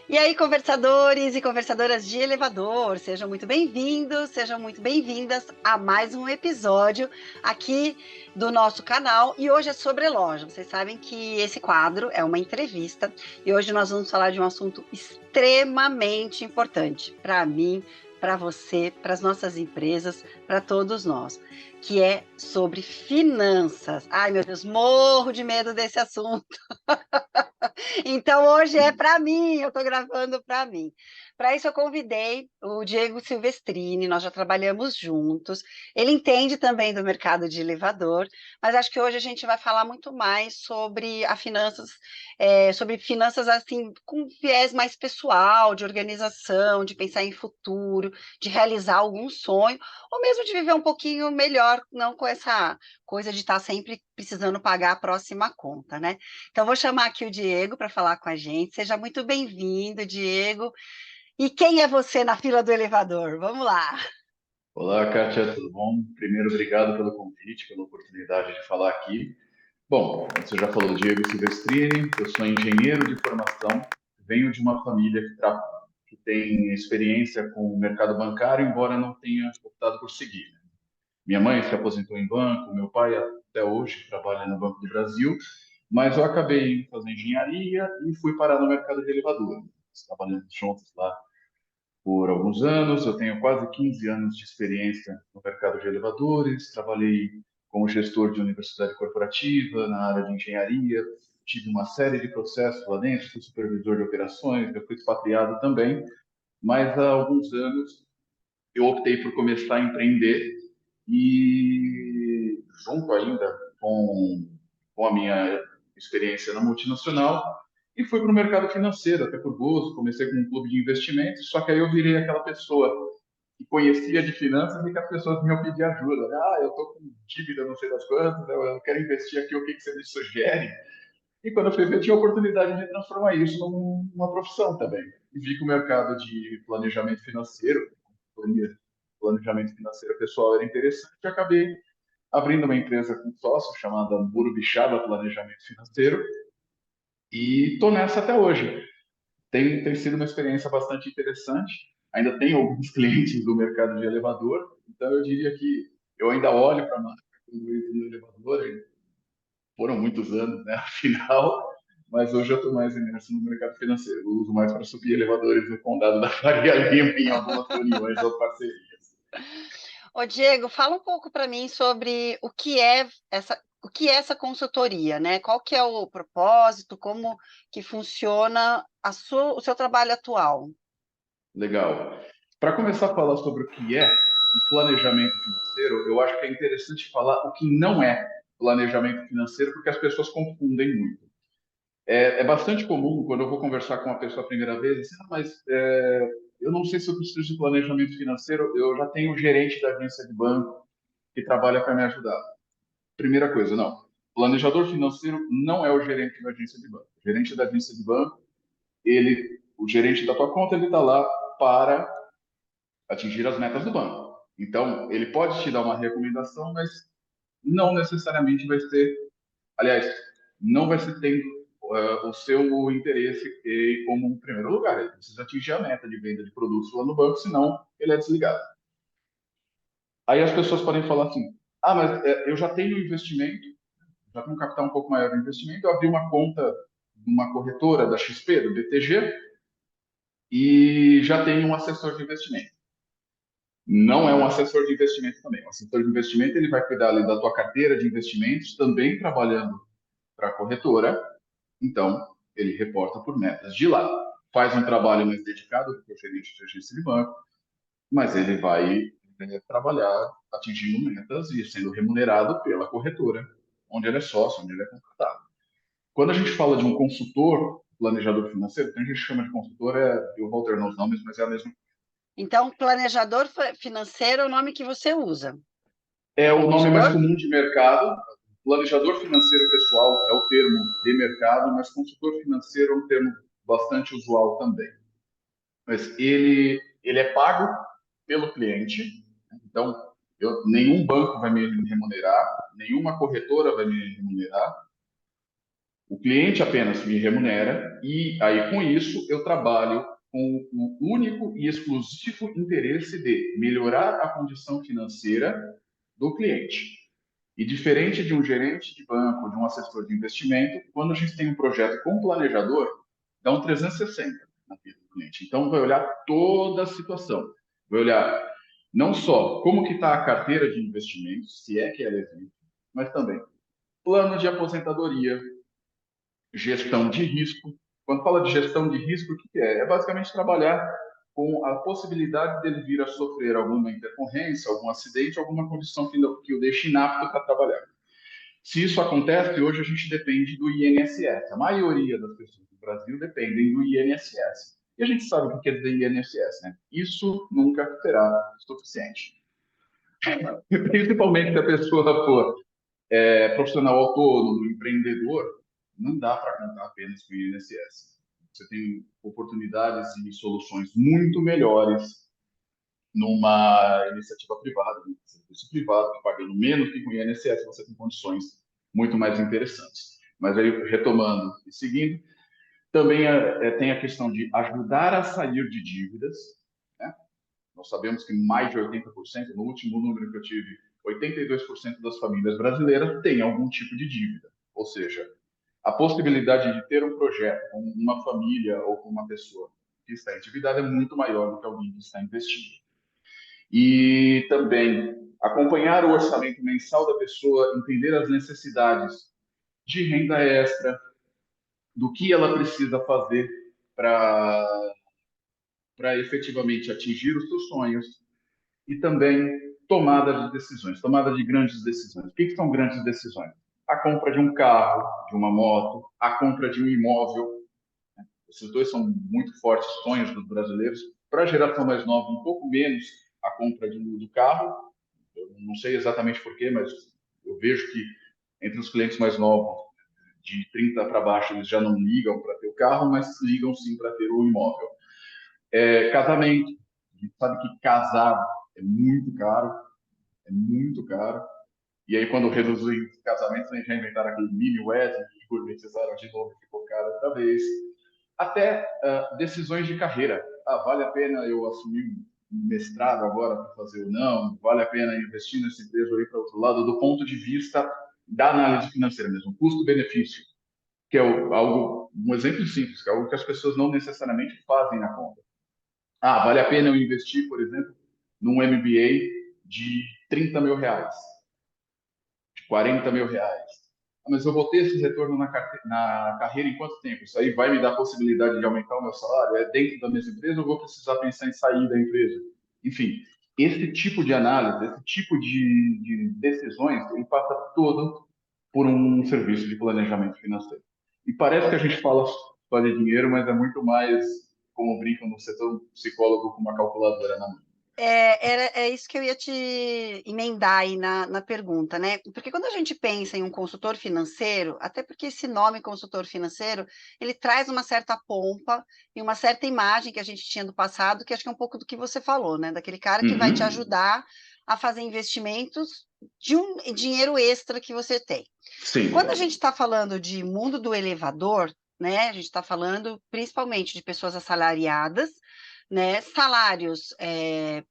E aí, conversadores e conversadoras de elevador, sejam muito bem-vindos, sejam muito bem-vindas a mais um episódio aqui do nosso canal. E hoje é sobre loja. Vocês sabem que esse quadro é uma entrevista e hoje nós vamos falar de um assunto extremamente importante para mim, para você, para as nossas empresas, para todos nós, que é sobre finanças. Ai, meu Deus, morro de medo desse assunto. Então hoje é para mim, eu estou gravando para mim. Para isso eu convidei o Diego Silvestrini, nós já trabalhamos juntos. Ele entende também do mercado de elevador, mas acho que hoje a gente vai falar muito mais sobre a finanças, sobre finanças assim com viés mais pessoal, de organização, de pensar em futuro, de realizar algum sonho, ou mesmo de viver um pouquinho melhor, não com essa coisa de estar sempre precisando pagar a próxima conta, né? Então, vou chamar aqui o Diego para falar com a gente. Seja muito bem-vindo, Diego. E quem é você na fila do elevador? Vamos lá. Olá, Kátia, tudo bom? Primeiro, obrigado pelo convite, pela oportunidade de falar aqui. Bom, como você já falou, Diego Silvestrini, eu sou engenheiro de formação, venho de uma família que tem experiência com o mercado bancário, embora não tenha optado por seguir, né? Minha mãe se aposentou em banco, meu pai até hoje trabalha no Banco do Brasil, mas eu acabei indo fazer engenharia e fui parar no mercado de elevador, trabalhando juntos lá por alguns anos. Eu tenho quase 15 anos de experiência no mercado de elevadores. Trabalhei como gestor de universidade corporativa, na área de engenharia. Tive uma série de processos lá dentro, fui supervisor de operações, eu fui expatriado também. Mas há alguns anos eu optei por começar a empreender e, junto ainda com a minha experiência na multinacional, e fui para o mercado financeiro, até por gosto. Comecei com um clube de investimentos, só que aí eu virei aquela pessoa que conhecia de finanças e que as pessoas vinham pedir ajuda. Ah, eu estou com dívida, não sei das quantas, eu quero investir aqui, o que você me sugere? E quando eu fui ver, eu tinha a oportunidade de transformar isso numa profissão também. E vi que o mercado de planejamento financeiro, consultoria, planejamento financeiro pessoal era interessante, e acabei abrindo uma empresa com sócio chamada Burubixaba Planejamento Financeiro, e estou nessa até hoje. Tem sido uma experiência bastante interessante. Ainda tenho alguns clientes do mercado de elevador, então eu diria que eu ainda olho para a marca quando eu entro no elevador. Foram muitos anos, né, afinal, mas hoje eu estou mais imerso no mercado financeiro. Eu uso mais para subir elevadores no condado da Faria Lima em algumas reuniões ou parcerias. Ô, Diego, fala um pouco para mim sobre o que é essa consultoria, né? Qual que é o propósito, como que funciona o seu trabalho atual? Legal. Para começar a falar sobre o que é o planejamento financeiro, eu acho que é interessante falar o que não é planejamento financeiro, porque as pessoas confundem muito. É bastante comum, quando eu vou conversar com uma pessoa a primeira vez, assim, "Ah, mas eu não sei se eu preciso de planejamento financeiro, eu já tenho um gerente da agência de banco que trabalha para me ajudar." Primeira coisa, não. Planejador financeiro não é o gerente da agência de banco. O gerente da agência de banco, o gerente da tua conta, ele está lá para atingir as metas do banco. Então, ele pode te dar uma recomendação, mas não necessariamente vai ser, aliás, não vai ser tendo o seu interesse como um primeiro lugar. Ele precisa atingir a meta de venda de produtos lá no banco, senão ele é desligado. Aí as pessoas podem falar assim: ah, mas eu já tenho um investimento, já tenho um capital um pouco maior de investimento, eu abri uma conta numa corretora da XP, do BTG, e já tenho um assessor de investimento. Não é um assessor de investimento também. O assessor de investimento, ele vai cuidar ali da tua carteira de investimentos, também trabalhando para a corretora. Então, ele reporta por metas de lá. Faz um trabalho mais dedicado do que o gerente de agência de banco, mas ele vai trabalhar atingindo metas e sendo remunerado pela corretora, onde ele é sócio, onde ele é contratado. Quando a gente fala de um consultor, planejador financeiro, tem gente que chama de consultor, eu vou alternar os nomes, mas é a mesma. Então, planejador financeiro é o nome que você usa. É o nome mais Planejador? comum de mercado. Planejador financeiro pessoal é o termo de mercado, mas consultor financeiro é um termo bastante usual também. Mas ele é pago pelo cliente, então nenhum banco vai me remunerar, nenhuma corretora vai me remunerar. O cliente apenas me remunera e aí com isso eu trabalho com o único e exclusivo interesse de melhorar a condição financeira do cliente. E diferente de um gerente de banco, de um assessor de investimento, quando a gente tem um projeto com um planejador, dá um 360 na vida do cliente. Então vai olhar toda a situação, vai olhar não só como que está a carteira de investimentos, se é que ela existe, mas também plano de aposentadoria, gestão de risco. Quando fala de gestão de risco, o que é? É basicamente trabalhar com a possibilidade dele vir a sofrer alguma intercorrência, algum acidente, alguma condição que o deixe inapto para trabalhar. Se isso acontece, hoje a gente depende do INSS. A maioria das pessoas do Brasil dependem do INSS. E a gente sabe o que quer dizer INSS, né? Isso nunca será suficiente. Principalmente se a pessoa for profissional autônomo, empreendedor, não dá para contar apenas com o INSS. Você tem oportunidades e soluções muito melhores numa iniciativa privada, num serviço privado, que pagando menos que com o INSS, você tem condições muito mais interessantes. Mas aí, retomando e seguindo, também tem a questão de ajudar a sair de dívidas, né? Nós sabemos que mais de 80%, no último número que eu tive, 82% das famílias brasileiras têm algum tipo de dívida. Ou seja, a possibilidade de ter um projeto com uma família ou com uma pessoa que está endividada é muito maior do que alguém que está investindo. E também acompanhar o orçamento mensal da pessoa, entender as necessidades de renda extra, do que ela precisa fazer para efetivamente atingir os seus sonhos e também tomada de decisões, tomada de grandes decisões. O que são grandes decisões? A compra de um carro, de uma moto, a compra de um imóvel. Esses dois são muito fortes sonhos dos brasileiros. Para a geração mais nova, um pouco menos a compra do carro. Eu não sei exatamente porquê, mas eu vejo que entre os clientes mais novos, de 30 para baixo, eles já não ligam para ter o carro, mas ligam sim para ter o imóvel. Casamento. A gente sabe que casar é muito caro, é muito caro. E aí, quando reduziram os casamentos, eles já inventaram aquele mini wedding e gourmetizaram de novo, ficou caro outra vez. Até decisões de carreira. Vale a pena eu assumir um mestrado agora para fazer ou não? Vale a pena investir nessa empresa ou ir para outro lado? Do ponto de vista da análise financeira mesmo, custo-benefício, que é um exemplo simples, que é algo que as pessoas não necessariamente fazem na conta. Vale a pena eu investir, por exemplo, num MBA de R$ 30.000, de R$ 40.000. Mas eu vou ter esse retorno na carreira em quanto tempo? Isso aí vai me dar a possibilidade de aumentar o meu salário? É dentro da mesma empresa ou vou precisar pensar em sair da empresa? Enfim, esse tipo de análise, esse tipo de decisões, ele passa todo por um serviço de planejamento financeiro. E parece que a gente fala só de dinheiro, mas é muito mais, como brincam no setor, um psicólogo com uma calculadora na mão. É isso que eu ia te emendar aí na pergunta, né? Porque quando a gente pensa em um consultor financeiro, até porque esse nome consultor financeiro, ele traz uma certa pompa e uma certa imagem que a gente tinha do passado, que acho que é um pouco do que você falou, né? Daquele cara que vai te Uhum. ajudar a fazer investimentos de um dinheiro extra que você tem. Sim, Quando a gente está falando de mundo do elevador, né? A gente está falando principalmente de pessoas assalariadas, né, salários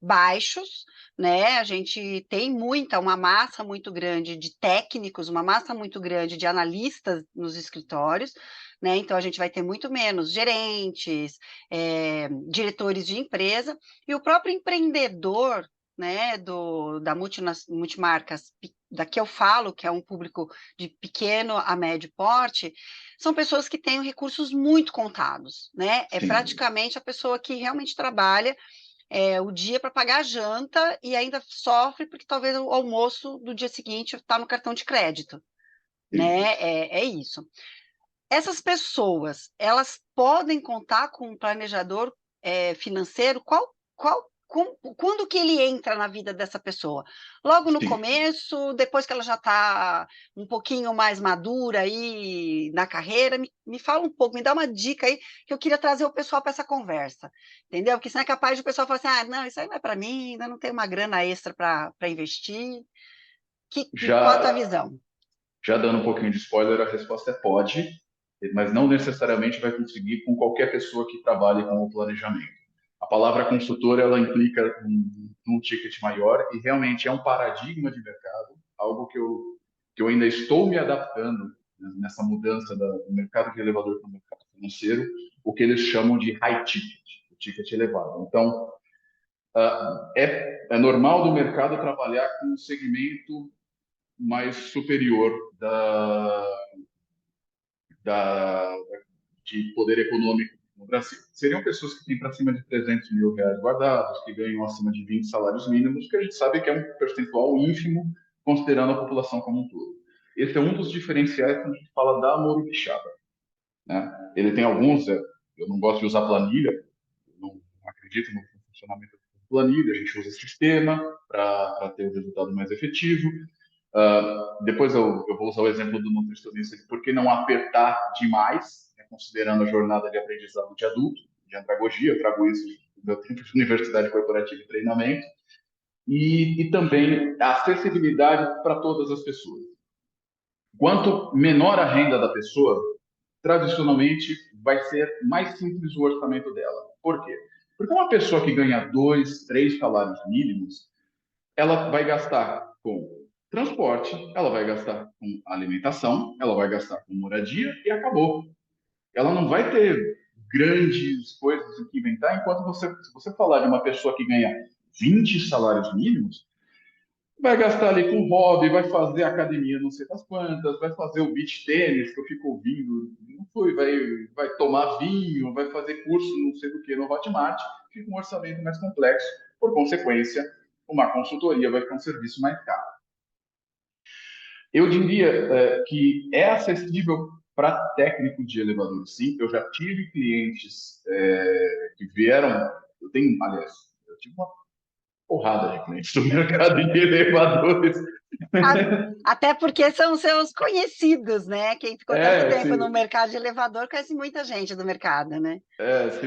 baixos, né, a gente tem uma massa muito grande de técnicos, uma massa muito grande de analistas nos escritórios, né, então a gente vai ter muito menos gerentes, diretores de empresa, e o próprio empreendedor, né, da multimarcas, da que eu falo, que é um público de pequeno a médio porte, são pessoas que têm recursos muito contados, né? É sim. praticamente a pessoa que realmente trabalha o dia para pagar a janta e ainda sofre porque talvez o almoço do dia seguinte está no cartão de crédito, Sim. né? É isso. Essas pessoas, elas podem contar com um planejador financeiro? Quando que ele entra na vida dessa pessoa? Logo no Sim. começo, depois que ela já está um pouquinho mais madura aí na carreira? Me fala um pouco, me dá uma dica aí, que eu queria trazer o pessoal para essa conversa, entendeu? Porque senão é capaz de o pessoal falar assim, não, isso aí não é para mim, ainda não tenho uma grana extra para investir. Qual a tua Já, visão? já dando um pouquinho de spoiler, a resposta é pode. mas não necessariamente vai conseguir com qualquer pessoa que trabalhe com o planejamento. A palavra consultor, ela implica um ticket maior e realmente é um paradigma de mercado, algo que eu ainda estou me adaptando, né, nessa mudança do mercado de elevador para o mercado financeiro, o que eles chamam de high ticket, o ticket elevado. Então, é normal do mercado trabalhar com um segmento mais superior da, de poder econômico no Brasil. Seriam pessoas que têm para cima de 300 mil reais guardados, que ganham acima de 20 salários mínimos, que a gente sabe que é um percentual ínfimo, considerando a população como um todo. Esse é um dos diferenciais quando a gente fala da Amoro Bixaba, né? Ele tem alguns, eu não gosto de usar planilha, não acredito no funcionamento da planilha, a gente usa sistema para ter o resultado mais efetivo. Depois eu vou usar o exemplo do nutricionista, por que não apertar demais, né, considerando a jornada de aprendizado de adulto, de andragogia, eu trago isso do meu tempo de universidade corporativa e treinamento, e também a acessibilidade para todas as pessoas. Quanto menor a renda da pessoa, tradicionalmente vai ser mais simples o orçamento dela. Por quê? Porque uma pessoa que ganha 2, 3 salários mínimos, ela vai gastar com transporte, ela vai gastar com alimentação, ela vai gastar com moradia e acabou. Ela não vai ter grandes coisas em que inventar, enquanto se você falar de uma pessoa que ganha 20 salários mínimos, vai gastar ali com hobby, vai fazer academia não sei das quantas, vai fazer o beach tênis, que eu fico ouvindo, não foi, vai tomar vinho, vai fazer curso não sei do que no Hotmart, fica um orçamento mais complexo, por consequência, uma consultoria vai ficar um serviço mais caro. Eu diria que é acessível para técnico de elevador, sim. Eu já tive clientes que vieram, eu tenho, aliás, eu tive uma porrada de clientes do mercado de elevadores. Até porque são seus conhecidos, né? Quem ficou tanto tempo no Se, mercado de elevador conhece muita gente do mercado, né?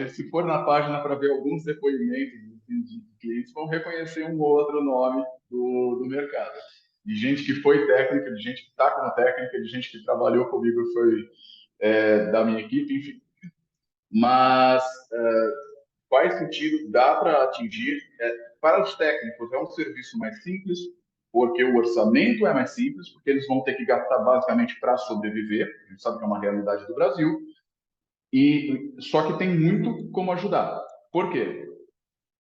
se for na página para ver alguns depoimentos de clientes, vão reconhecer um ou outro nome do mercado. De gente que foi técnica, de gente que está como técnica, de gente que trabalhou comigo, foi da minha equipe, enfim. Mas faz sentido, dá para atingir. Para os técnicos, é um serviço mais simples, porque o orçamento é mais simples, porque eles vão ter que gastar basicamente para sobreviver. A gente sabe que é uma realidade do Brasil. E só que tem muito como ajudar. Por quê?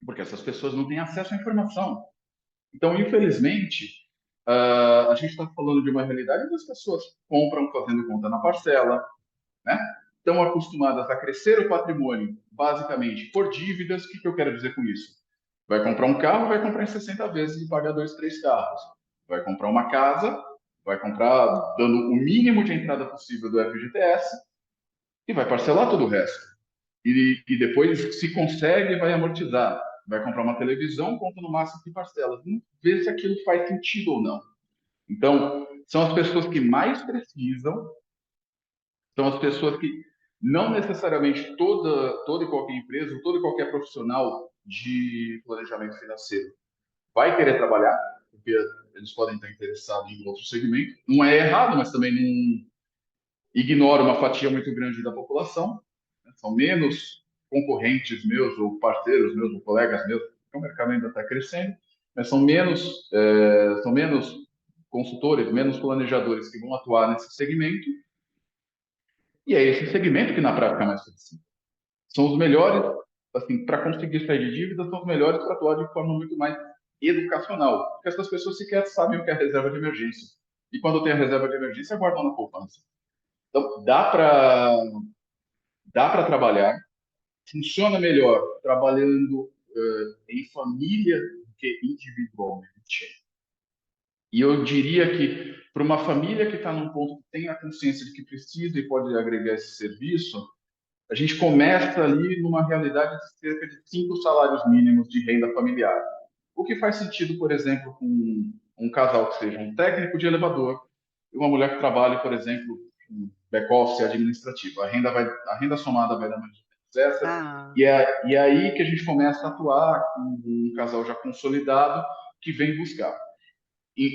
Porque essas pessoas não têm acesso à informação. Então, infelizmente, a gente está falando de uma realidade onde as pessoas compram fazendo conta na parcela, né? Estão acostumadas a crescer o patrimônio, basicamente, por dívidas. O que eu quero dizer com isso? Vai comprar um carro, vai comprar em 60 vezes e pagar 2, 3 carros. Vai comprar uma casa, vai comprar dando o mínimo de entrada possível do FGTS e vai parcelar todo o resto. E depois, se consegue, vai amortizar. Vai comprar uma televisão, conta no máximo de parcelas. Não vê se aquilo faz sentido ou não. Então, são as pessoas que mais precisam, são as pessoas que não necessariamente toda e qualquer empresa, todo e qualquer profissional de planejamento financeiro vai querer trabalhar, porque eles podem estar interessados em outro segmento. Não é errado, mas também não ignora uma fatia muito grande da população. Né? São menos concorrentes meus, ou parceiros meus, ou colegas meus, porque o mercado ainda está crescendo, mas são menos consultores, menos planejadores que vão atuar nesse segmento, e é esse segmento que na prática é mais flexível. São os melhores, assim, para conseguir sair de dívida, são os melhores para atuar de forma muito mais educacional, porque essas pessoas sequer sabem o que é reserva de emergência. E quando tem a reserva de emergência, guardam na poupança. Então, dá para trabalhar, funciona melhor trabalhando em família do que individualmente. E eu diria que para uma família que está num ponto que tem a consciência de que precisa e pode agregar esse serviço, a gente começa ali numa realidade de cerca de 5 salários mínimos de renda familiar. O que faz sentido, por exemplo, com um casal que seja um técnico de elevador e uma mulher que trabalhe, por exemplo, um back-office administrativo. A renda somada vai dar mais ou menos essa. Ah, E é aí que a gente começa a atuar com um casal já consolidado que vem buscar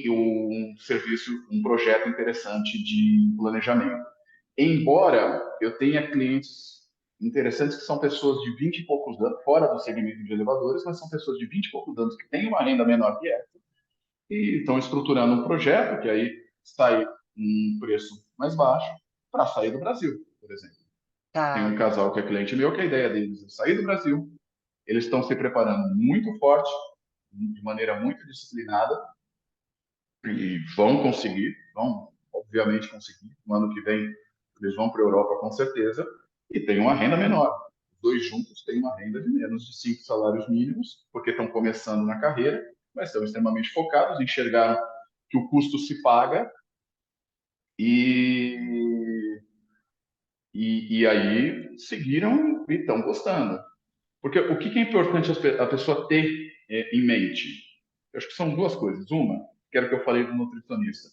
um serviço, um projeto interessante de planejamento. Embora eu tenha clientes interessantes que são pessoas de 20 e poucos anos, fora do segmento de elevadores, mas são pessoas de 20 e poucos anos que têm uma renda menor que essa e estão estruturando um projeto que aí sai um preço mais baixo para sair do Brasil, por exemplo. Tem um Tá. casal que é cliente meu que a ideia deles é sair do Brasil, eles estão se preparando muito forte, de maneira muito disciplinada, e vão conseguir, vão obviamente conseguir. No ano que vem, eles vão para a Europa com certeza, e tem uma renda menor. Os dois juntos têm uma renda de menos de 5 salários mínimos, porque estão começando na carreira, mas estão extremamente focados, enxergaram que o custo se paga e, e aí seguiram e estão gostando. Porque o que é importante a pessoa ter em mente? Eu acho que são duas coisas. Uma, que era o que eu falei do nutricionista.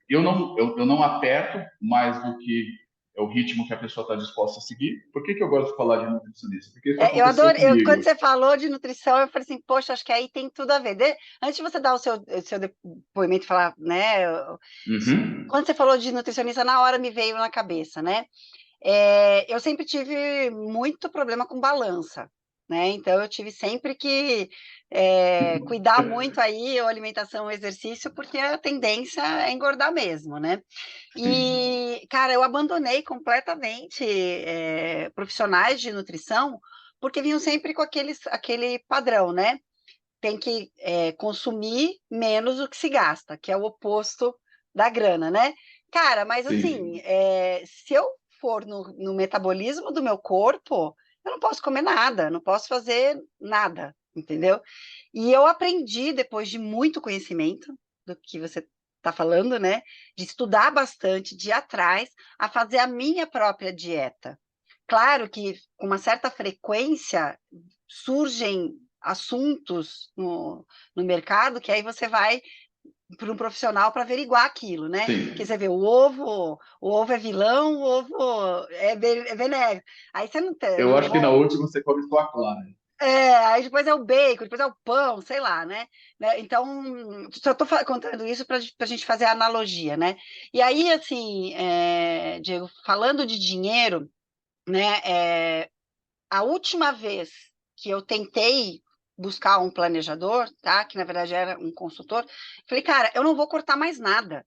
Eu não aperto mais do que é o ritmo que a pessoa está disposta a seguir. Por que eu gosto de falar de nutricionista? Porque isso Eu aconteceu adoro, quando comigo. você falou de nutrição, eu falei assim, poxa, acho que aí tem tudo a ver. Antes de você dar o seu depoimento e falar, né? Uhum. Quando você falou de nutricionista, na hora me veio na cabeça, né? Eu sempre tive muito problema com balança, né? Então eu tive sempre que cuidar muito aí, a alimentação, o exercício, porque a tendência é engordar mesmo, né? Sim, E, cara, eu abandonei completamente profissionais de nutrição, porque vinham sempre com aquele padrão, né? Tem que consumir menos do que se gasta, que é o oposto da grana, né? Cara, mas assim, sim. se eu for no metabolismo do meu corpo, eu não posso comer nada, não posso fazer nada, entendeu? E eu aprendi, depois de muito conhecimento do que você está falando, né? De estudar bastante, de ir atrás, a fazer a minha própria dieta. Claro que com uma certa frequência surgem assuntos no mercado que aí você vai para um profissional para averiguar aquilo, né? Porque Sim. você vê o ovo é vilão, o ovo é benéfico. Aí você não tem, Eu não, acho que na última você come só a clara. aí depois é o bacon, depois é o pão, sei lá, né? Então, só estou contando isso para a gente fazer a analogia, né? E aí, assim, Diego, falando de dinheiro, né? A última vez que eu tentei buscar um planejador, tá? Que na verdade era um consultor, falei, cara, eu não vou cortar mais nada.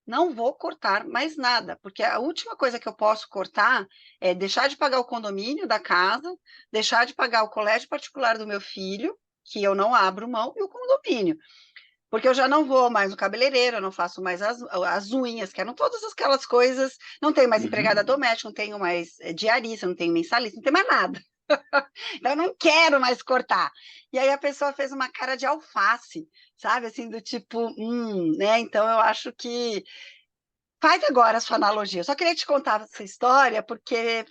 Não vou cortar mais nada, porque a última coisa que eu posso cortar é deixar de pagar o condomínio da casa, deixar de pagar o colégio particular do meu filho, que eu não abro mão, e o condomínio. Porque eu já não vou mais no cabeleireiro, eu não faço mais as unhas, que eram todas aquelas coisas. Não tenho mais empregada Uhum. doméstica, não tenho mais diarista, não tenho mensalista, não tenho mais nada. Então, eu não quero mais cortar. E aí a pessoa fez uma cara de alface, sabe? Assim, do tipo, né? Então, eu acho que. Faz agora a sua analogia. Eu só queria te contar essa história, porque,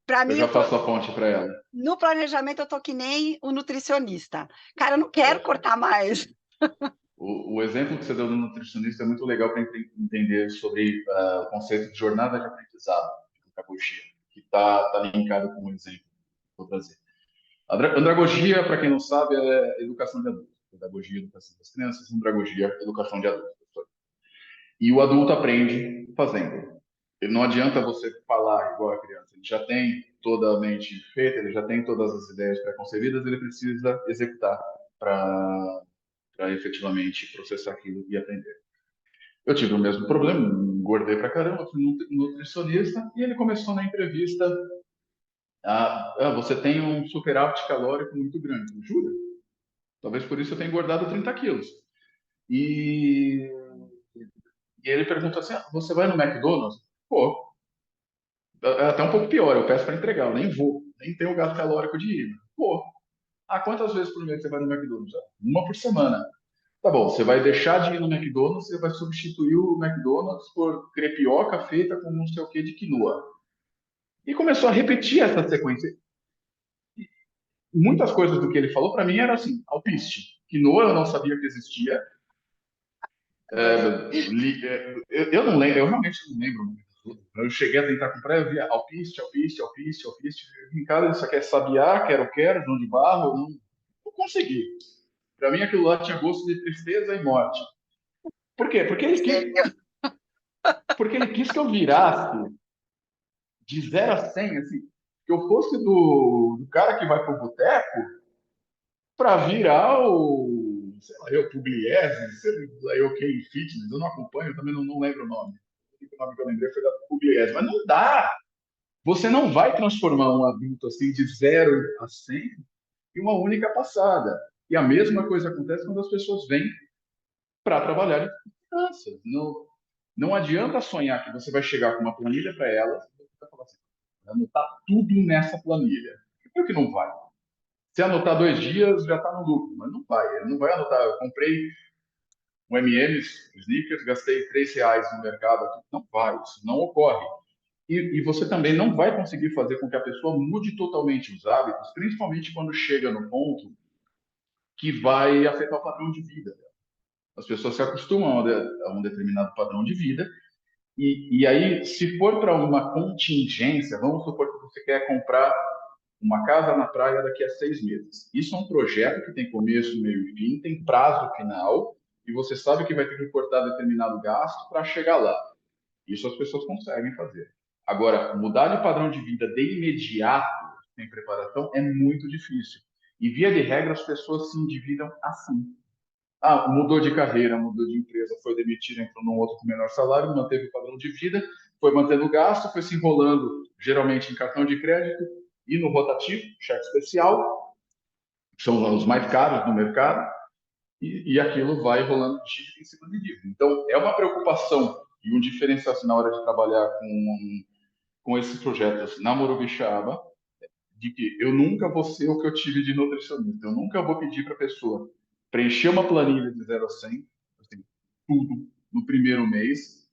para Eu mim, já faço a ponte para ela. no planejamento, eu tô que nem o nutricionista. Cara, eu não quero cortar mais. O exemplo que você deu do nutricionista é muito legal para entender sobre o conceito de jornada de aprendizado, de pedagogia, que está linkado com o exemplo que eu vou trazer. Andragogia, para quem não sabe, é educação de adultos. Pedagogia, educação das crianças, andragogia, educação de adultos. E o adulto aprende fazendo. E não adianta você falar igual a criança. Ele já tem toda a mente feita, ele já tem todas as ideias pré-concebidas, ele precisa executar para efetivamente processar aquilo e aprender. Eu tive o mesmo problema, engordei pra caramba, fui nutricionista e ele começou na entrevista: você tem um superávit calórico muito grande. Jura? Talvez por isso eu tenha engordado 30 quilos. E, e ele perguntou assim: você vai no McDonald's? Pô, é até um pouco pior, eu peço para entregar, eu nem vou, nem tenho o gasto calórico de ir. Pô, quantas vezes por mês você vai no McDonald's? Uma por semana. Tá bom, você vai deixar de ir no McDonald's, você vai substituir o McDonald's por crepioca feita com não sei o que de quinoa. E começou a repetir essa sequência. Muitas coisas do que ele falou para mim era assim, alpiste. Quinoa eu não sabia que existia. Adorei. Eu não lembro, eu realmente não lembro o nome das frutas. Eu cheguei a tentar comprar, eu via alpiste, alpiste, alpiste, alpiste. Em casa isso aqui é sabiá, quero, João de Barro, não consegui. Para mim aquilo lá tinha gosto de tristeza e morte. Por quê? Porque ele quis Sério. Porque ele quis que eu virasse de 0 a 100, assim, que eu fosse do cara que vai pro boteco para virar o, sei lá, eu, Pugliese, sei lá, eu, quem Fitness, eu não acompanho, eu também não lembro o nome. O nome que eu lembrei foi da Pugliese, mas não dá. Você não vai transformar um adulto assim de 0 a 100 em uma única passada. E a mesma coisa acontece quando as pessoas vêm para trabalhar em finanças. Não adianta sonhar que você vai chegar com uma planilha para elas e você vai falar assim, vai anotar tudo nessa planilha. Por que não vai? Se anotar 2 dias, já está no lucro, mas não vai. Ele não vai anotar. Eu comprei um M&M's, sneakers, gastei R$ 3 no mercado. Não vai, isso não ocorre. E você também não vai conseguir fazer com que a pessoa mude totalmente os hábitos, principalmente quando chega no ponto que vai afetar o padrão de vida. As pessoas se acostumam a um determinado padrão de vida, e aí, se for para uma contingência, vamos supor que você quer comprar uma casa na praia daqui a 6 meses. Isso é um projeto que tem começo, meio e fim, tem prazo final, e você sabe que vai ter que cortar determinado gasto para chegar lá. Isso as pessoas conseguem fazer. Agora, mudar de padrão de vida de imediato, sem preparação, é muito difícil. E, via de regra, as pessoas se endividam assim. Ah, mudou de carreira, mudou de empresa, foi demitido, entrou num outro com menor salário, manteve o padrão de vida, foi mantendo o gasto, foi se enrolando, geralmente em cartão de crédito e no rotativo, cheque especial, que são os mais caros no mercado, e aquilo vai rolando dívida em cima de dívida. Então, é uma preocupação e um diferencial na hora de trabalhar com esses projetos na Morubixaba, de que eu nunca vou ser o que eu tive de nutricionista. Eu nunca vou pedir para a pessoa preencher uma planilha de 0 a 100, assim, tudo no primeiro mês,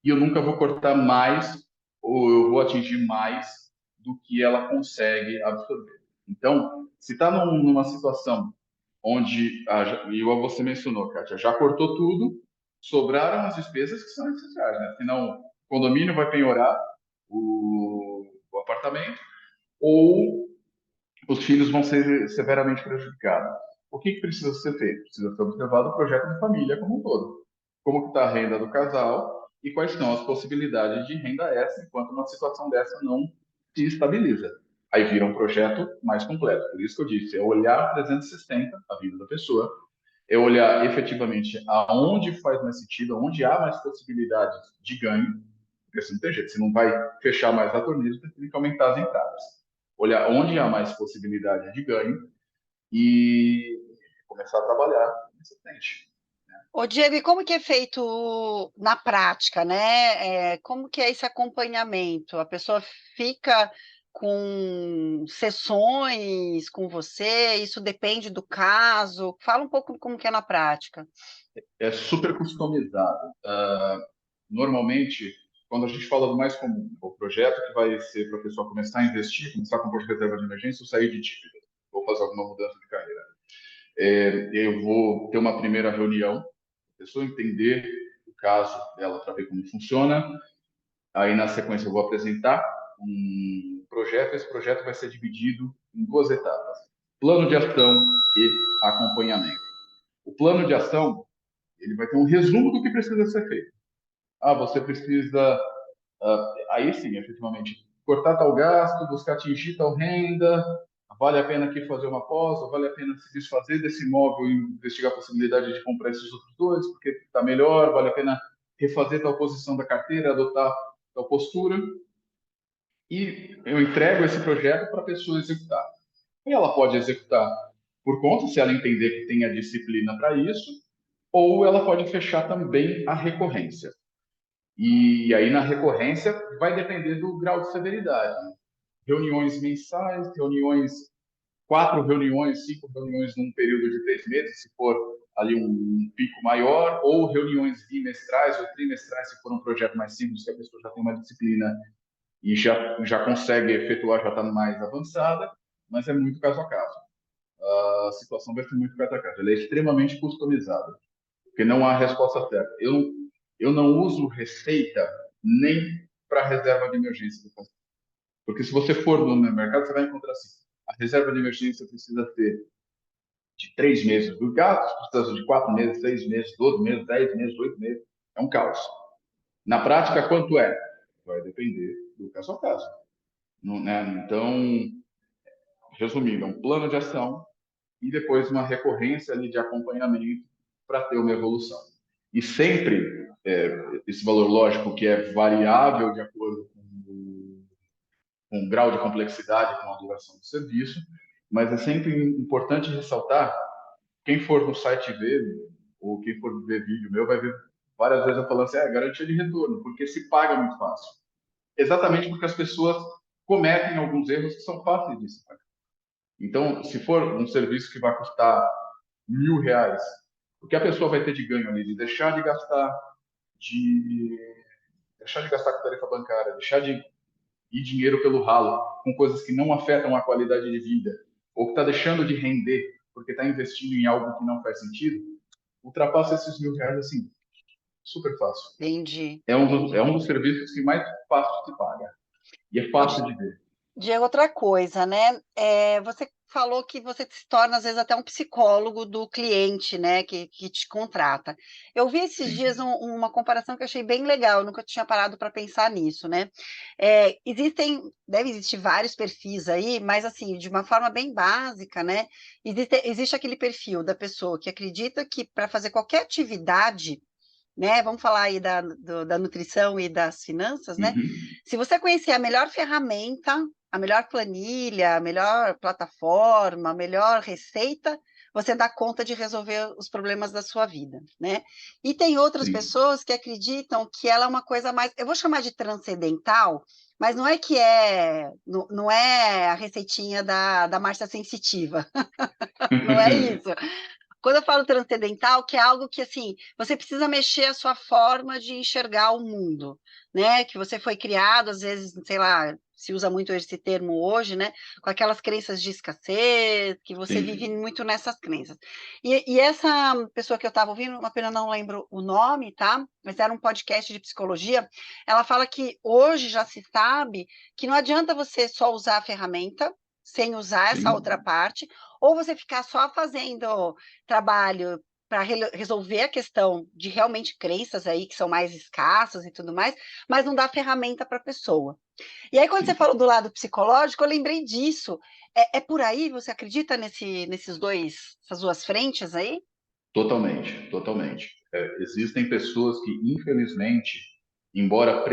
e eu nunca vou cortar mais ou eu vou atingir mais do que ela consegue absorver. Então, se está numa situação onde, igual você mencionou, Kátia, já cortou tudo, sobraram as despesas que são essenciais, né? Senão, o condomínio vai penhorar o apartamento, ou os filhos vão ser severamente prejudicados. O que precisa ser feito? Precisa ser observado o projeto de família como um todo. Como está a renda do casal e quais são as possibilidades de renda extra enquanto uma situação dessa não se estabiliza. Aí vira um projeto mais completo. Por isso que eu disse, é olhar 360 a vida da pessoa, é olhar efetivamente aonde faz mais sentido, aonde há mais possibilidades de ganho, porque você não tem jeito, você não vai fechar mais a torneira, você tem que aumentar as entradas. Olhar onde há mais possibilidade de ganho e começar a trabalhar nesse frente. Ô, Diego, e como que é feito na prática, né? Como que é esse acompanhamento? A pessoa fica com sessões com você? Isso depende do caso? Fala um pouco como que é na prática. É super customizado. Normalmente, quando a gente fala do mais comum, o projeto que vai ser para a pessoa começar a investir, começar a compor reserva de emergência ou sair de dívida, vou fazer alguma mudança de carreira. Eu vou ter uma primeira reunião, a pessoa entender o caso dela para ver como funciona. Aí, na sequência, eu vou apresentar um projeto. Esse projeto vai ser dividido em 2 etapas: plano de ação e acompanhamento. O plano de ação, ele vai ter um resumo do que precisa ser feito. Ah, você precisa, aí sim, efetivamente, cortar tal gasto, buscar atingir tal renda, vale a pena aqui fazer uma pausa, vale a pena se desfazer desse imóvel e investigar a possibilidade de comprar esses outros dois, porque está melhor, vale a pena refazer tal posição da carteira, adotar tal postura, e eu entrego esse projeto para a pessoa executar. E ela pode executar por conta, se ela entender que tem a disciplina para isso, ou ela pode fechar também a recorrência. E aí, na recorrência, vai depender do grau de severidade. Reuniões mensais, 4 reuniões, 5 reuniões num período de 3 meses, se for ali um pico maior, ou reuniões bimestrais ou trimestrais, se for um projeto mais simples, que a pessoa já tem uma disciplina e já consegue efetuar, já está mais avançada, mas é muito caso a caso. A situação vai ser muito caso a caso. Ela é extremamente customizada, porque não há resposta certa. Eu não uso receita nem para reserva de emergência do paciente. Porque se você for no mercado, você vai encontrar assim, a reserva de emergência precisa ter de 3 meses do gasto, precisa de 4 meses, 6 meses, 12 meses, 10 meses, 8 meses. É um caos. Na prática, quanto é? Vai depender do caso a caso. Não, né? Então, resumindo, é um plano de ação e depois uma recorrência ali de acompanhamento para ter uma evolução. E sempre esse valor lógico que é variável de acordo com o grau de complexidade, com a duração do serviço, mas é sempre importante ressaltar, quem for no site ver, ou quem for ver vídeo meu, vai ver várias vezes eu falando assim, garantia de retorno, porque se paga muito fácil. Exatamente porque as pessoas cometem alguns erros que são fáceis de se pagar. Então, se for um serviço que vai custar R$ 1.000, o que a pessoa vai ter de ganho ali, de de deixar de gastar com tarifa bancária, deixar de ir dinheiro pelo ralo com coisas que não afetam a qualidade de vida, ou que está deixando de render porque está investindo em algo que não faz sentido, ultrapassa esses R$ 1.000 assim, super fácil. Entendi. É um dos serviços que mais fácil se paga. E é fácil de ver. De outra coisa, né, você falou que você se torna, às vezes, até um psicólogo do cliente, né, que te contrata. Eu vi esses dias Sim. uma comparação que eu achei bem legal, eu nunca tinha parado para pensar nisso, né. Deve existir vários perfis aí, mas, assim, de uma forma bem básica, né, existe aquele perfil da pessoa que acredita que para fazer qualquer atividade, né, vamos falar aí da nutrição e das finanças, né, Uhum. se você conhecer a melhor ferramenta, a melhor planilha, a melhor plataforma, a melhor receita, você dá conta de resolver os problemas da sua vida, né. E tem outras Sim. pessoas que acreditam que ela é uma coisa mais, eu vou chamar de transcendental, mas não é não é a receitinha da Márcia Sensitiva, não é isso. Quando eu falo transcendental, que é algo que, assim, você precisa mexer a sua forma de enxergar o mundo, né, que você foi criado, às vezes, sei lá, se usa muito esse termo hoje, né, com aquelas crenças de escassez, que você vive Sim. muito nessas crenças. E essa pessoa que eu estava ouvindo, uma pena não lembro o nome, tá, mas era um podcast de psicologia, ela fala que hoje já se sabe que não adianta você só usar a ferramenta, sem usar essa outra Sim. parte, ou você ficar só fazendo trabalho para resolver a questão de realmente crenças aí que são mais escassas e tudo mais, mas não dá ferramenta para a pessoa. E aí quando você Sim. falou do lado psicológico, eu lembrei disso. É por aí? Você acredita essas 2 frentes aí? Totalmente, totalmente. Existem pessoas que, infelizmente, embora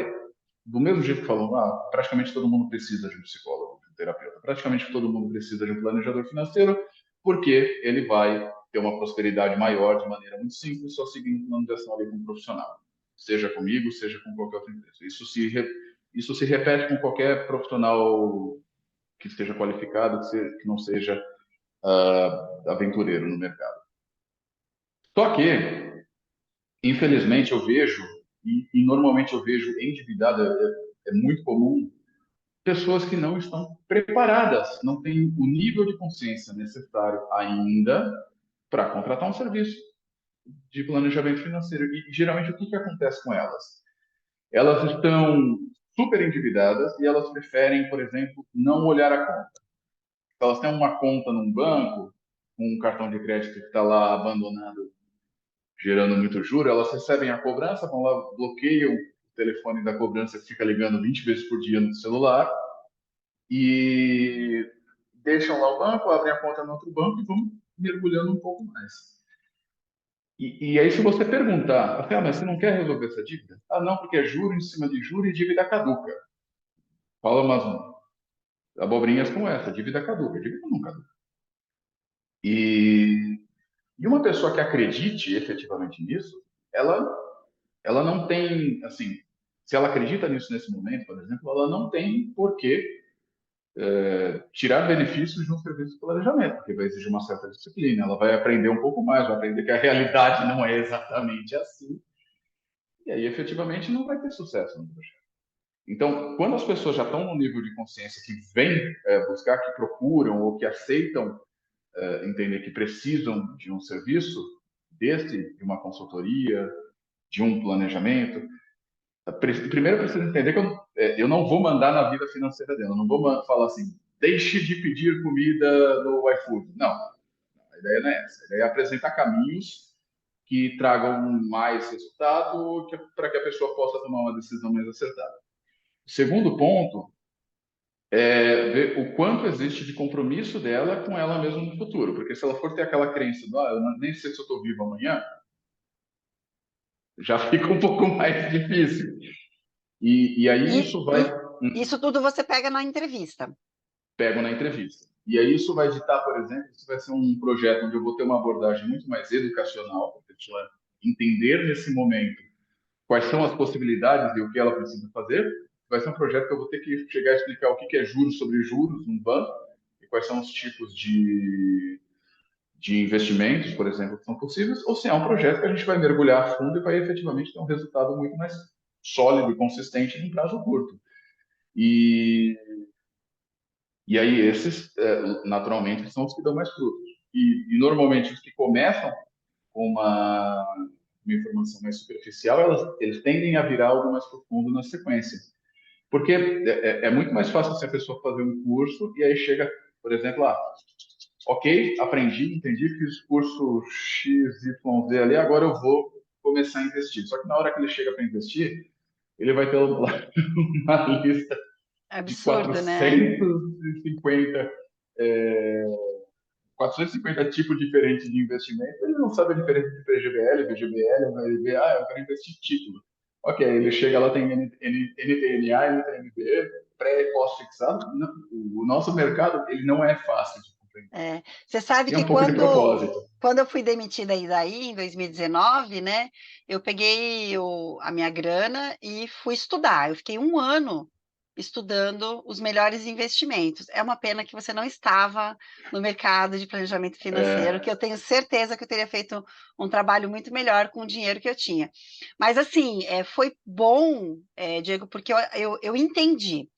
do mesmo jeito que falam, praticamente todo mundo precisa de um psicólogo, de um terapeuta, praticamente todo mundo precisa de um planejador financeiro, porque ele vai ter uma prosperidade maior de maneira muito simples, só seguindo o plano de ação ali com um profissional, seja comigo, seja com qualquer outra empresa. Isso se repete com qualquer profissional que esteja qualificado, que não seja aventureiro no mercado. Só que, infelizmente, eu vejo, e normalmente eu vejo endividado, é muito comum, pessoas que não estão preparadas, não têm o nível de consciência necessário ainda para contratar um serviço de planejamento financeiro. E geralmente o que acontece com elas? Elas estão super endividadas e elas preferem, por exemplo, não olhar a conta. Elas têm uma conta num banco, um cartão de crédito que está lá abandonado gerando muito juro, elas recebem a cobrança, vão lá, bloqueiam o telefone da cobrança que fica ligando 20 vezes por dia no celular e deixam lá o banco, abrem a conta no outro banco e vão mergulhando um pouco mais. E aí, se você perguntar, mas você não quer resolver essa dívida? Ah, não, porque é juro em cima de juro e dívida caduca. Fala umas abobrinhas como essa, dívida caduca. Dívida não caduca. E, e uma pessoa que acredite efetivamente nisso, ela ela não tem, assim, se ela acredita nisso nesse momento, por exemplo, ela não tem por que tirar benefícios de um serviço de planejamento, porque vai exigir uma certa disciplina, ela vai aprender um pouco mais, vai aprender que a realidade não é exatamente assim, e aí efetivamente não vai ter sucesso no projeto. Então, quando as pessoas já estão no nível de consciência que vêm buscar, que procuram ou que aceitam entender que precisam de um serviço desse, de uma consultoria, de um planejamento, primeiro eu preciso entender que eu não vou mandar na vida financeira dela, eu não vou falar assim, deixe de pedir comida no iFood. Não, a ideia não é essa. A ideia é apresentar caminhos que tragam mais resultado para que a pessoa possa tomar uma decisão mais acertada. O segundo ponto é ver o quanto existe de compromisso dela com ela mesma no futuro, porque se ela for ter aquela crença do eu nem sei se eu estou vivo amanhã, já fica um pouco mais difícil. E aí E, isso vai e isso tudo você pega na entrevista. pego na entrevista. E aí isso vai ditar, por exemplo, se vai ser um projeto onde eu vou ter uma abordagem muito mais educacional, para a pessoa entender nesse momento quais são as possibilidades e o que ela precisa fazer. Vai ser um projeto que eu vou ter que chegar a explicar o que é juros sobre juros no banco e quais são os tipos de investimentos, por exemplo, que são possíveis, ou se é um projeto que a gente vai mergulhar a fundo e vai efetivamente ter um resultado muito mais sólido e consistente em um prazo curto. E, e aí esses, naturalmente, são os que dão mais frutos. E normalmente os que começam com uma informação mais superficial, eles tendem a virar algo mais profundo na sequência. Porque é muito mais fácil se a pessoa fazer um curso e aí chega, por exemplo, ok, aprendi, entendi, fiz curso X, Y, Z ali, agora eu vou começar a investir. Só que na hora que ele chega para investir, ele vai ter lá uma lista de Absurdo, né? 450 é, 450 tipos diferentes de investimento, ele não sabe a diferença de PGBL, VGBL, vai ver, eu quero investir em título. Ok, ele chega lá, tem NTNA, NTNB, pré e pós-fixado. O nosso mercado, ele não é fácil de compreender. Você sabe Tem que um pouco de propósito. quando eu fui demitida daí, em 2019, né, eu peguei a minha grana e fui estudar. Eu fiquei um ano estudando os melhores investimentos. É uma pena que você não estava no mercado de planejamento financeiro, que É, eu tenho certeza que eu teria feito um trabalho muito melhor com o dinheiro que eu tinha. Mas, assim, foi bom, Diego, porque eu entendi,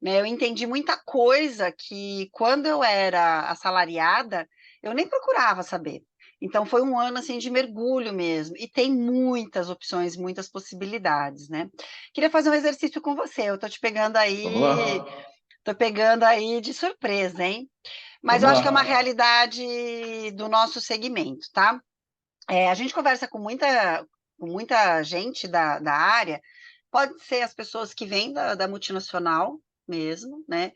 né? Eu entendi muita coisa que, quando eu era assalariada, eu nem procurava saber. Então, foi um ano assim de mergulho mesmo, e tem muitas opções, muitas possibilidades, né? Queria fazer um exercício com você. Eu vamos tô pegando aí de surpresa, hein? Mas eu vamos acho que é uma lá. realidade do nosso segmento, tá? A gente conversa com muita gente da área, pode ser as pessoas que vêm da multinacional mesmo, né?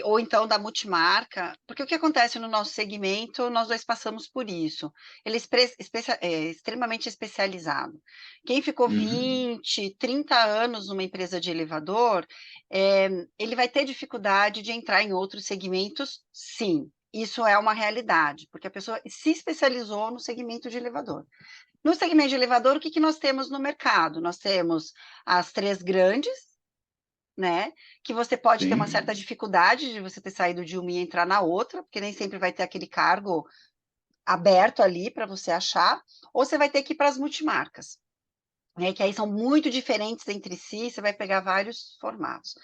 Ou então da multimarca, porque o que acontece no nosso segmento, nós dois passamos por isso. Ele é extremamente especializado. Quem ficou Uhum. 20, 30 anos numa empresa de elevador, ele vai ter dificuldade de entrar em outros segmentos, sim. Isso é uma realidade, porque a pessoa se especializou no segmento de elevador. No segmento de elevador, o que que nós temos no mercado? Nós temos as três grandes, né, que você pode ter uma certa Sim, dificuldade de você ter saído de uma e entrar na outra, porque nem sempre vai ter aquele cargo aberto ali para você achar, ou você vai ter que ir para as multimarcas, né, que aí são muito diferentes entre si, você vai pegar vários formatos.